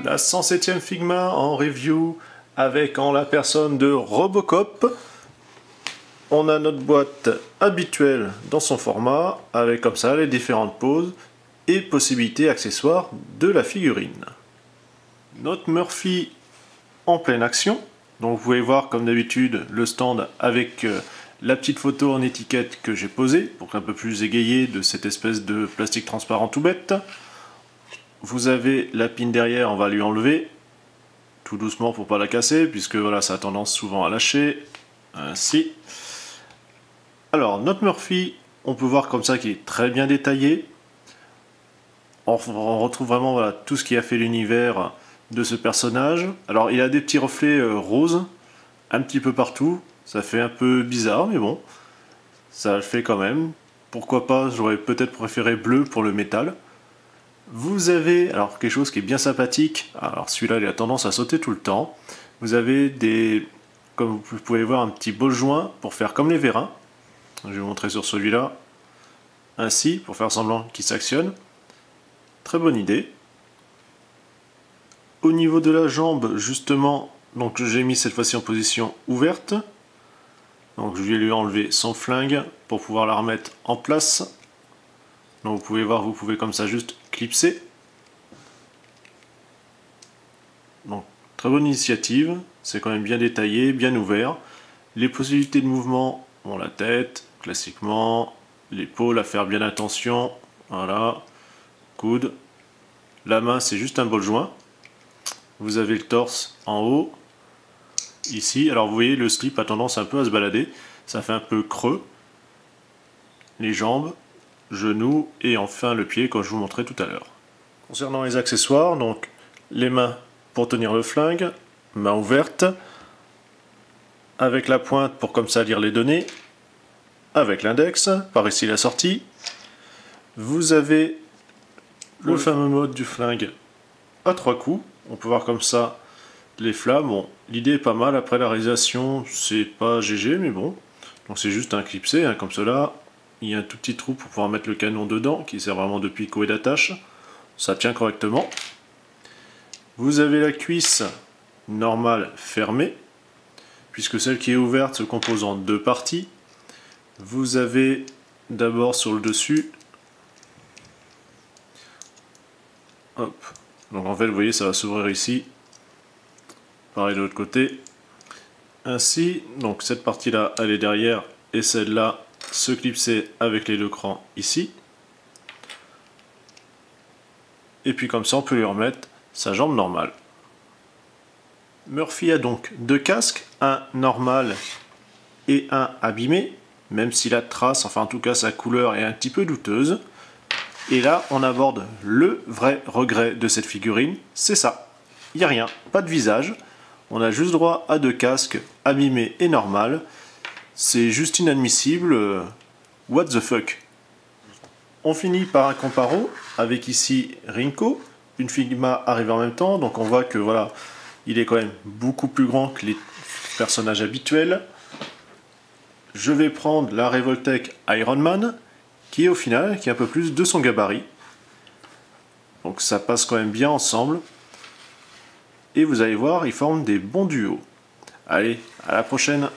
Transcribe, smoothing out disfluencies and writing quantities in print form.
La 107e Figma en review avec en la personne de Robocop. On a notre boîte habituelle dans son format avec comme ça les différentes poses et possibilités accessoires de la figurine. Notre Murphy en pleine action. Donc vous pouvez voir comme d'habitude le stand avec la petite photo en étiquette que j'ai posée pour un peu plus égayer de cette espèce de plastique transparent tout bête. Vous avez la pin derrière, on va lui enlever tout doucement pour pas la casser puisque voilà, ça a tendance souvent à lâcher. Ainsi. Alors notre Murphy, on peut voir comme ça qu'il est très bien détaillé. On retrouve vraiment voilà, tout ce qui a fait l'univers de ce personnage. Alors il a des petits reflets roses un petit peu partout. Ça fait un peu bizarre mais bon, ça le fait quand même. Pourquoi pas, j'aurais peut-être préféré bleu pour le métal. Vous avez alors quelque chose qui est bien sympathique. Alors celui-là il a tendance à sauter tout le temps. Vous avez des, comme vous pouvez voir, un petit bol joint pour faire comme les vérins. Je vais vous montrer sur celui-là. Ainsi, pour faire semblant qu'il s'actionne. Très bonne idée. Au niveau de la jambe, justement, donc j'ai mis cette fois-ci en position ouverte. Donc je vais lui enlever son flingue pour pouvoir la remettre en place. Donc vous pouvez voir, vous pouvez comme ça juste clipser. Donc très bonne initiative, c'est quand même bien détaillé, bien ouvert. Les possibilités de mouvement, bon, la tête, classiquement, l'épaule à faire bien attention, voilà, coude. La main c'est juste un bol joint. Vous avez le torse en haut, ici. Alors vous voyez le slip a tendance un peu à se balader, ça fait un peu creux. Les jambes, genoux et enfin le pied comme je vous montrais tout à l'heure. Concernant les accessoires, donc les mains pour tenir le flingue, main ouverte, avec la pointe pour comme ça lire les données, avec l'index, par ici la sortie. Vous avez le fameux mode du flingue à 3 coups, on peut voir comme ça les flammes. Bon, l'idée est pas mal, après la réalisation c'est pas GG mais bon, donc c'est juste un clipsé, hein, comme cela. Il y a un tout petit trou pour pouvoir mettre le canon dedans qui sert vraiment de picot et d'attache, ça tient correctement. Vous avez la cuisse normale fermée, puisque celle qui est ouverte se compose en deux parties. Vous avez d'abord sur le dessus, hop, donc en fait vous voyez ça va s'ouvrir ici, pareil de l'autre côté, ainsi, donc cette partie là elle est derrière et celle-là se clipser avec les deux crans ici. Et puis comme ça on peut lui remettre sa jambe normale. Murphy a donc deux casques, un normal et un abîmé, même si la trace, enfin en tout cas sa couleur est un petit peu douteuse. Et là on aborde le vrai regret de cette figurine, c'est ça. Il n'y a rien, pas de visage, on a juste droit à deux casques, abîmé et normal. C'est juste inadmissible, what the fuck. On finit par un comparo avec ici Rinko, une Figma arrive en même temps, donc on voit que voilà, il est quand même beaucoup plus grand que les personnages habituels. Je vais prendre la Revoltech Iron Man, qui est au final, qui est un peu plus de son gabarit. Donc ça passe quand même bien ensemble. Et vous allez voir, ils forment des bons duos. Allez, à la prochaine!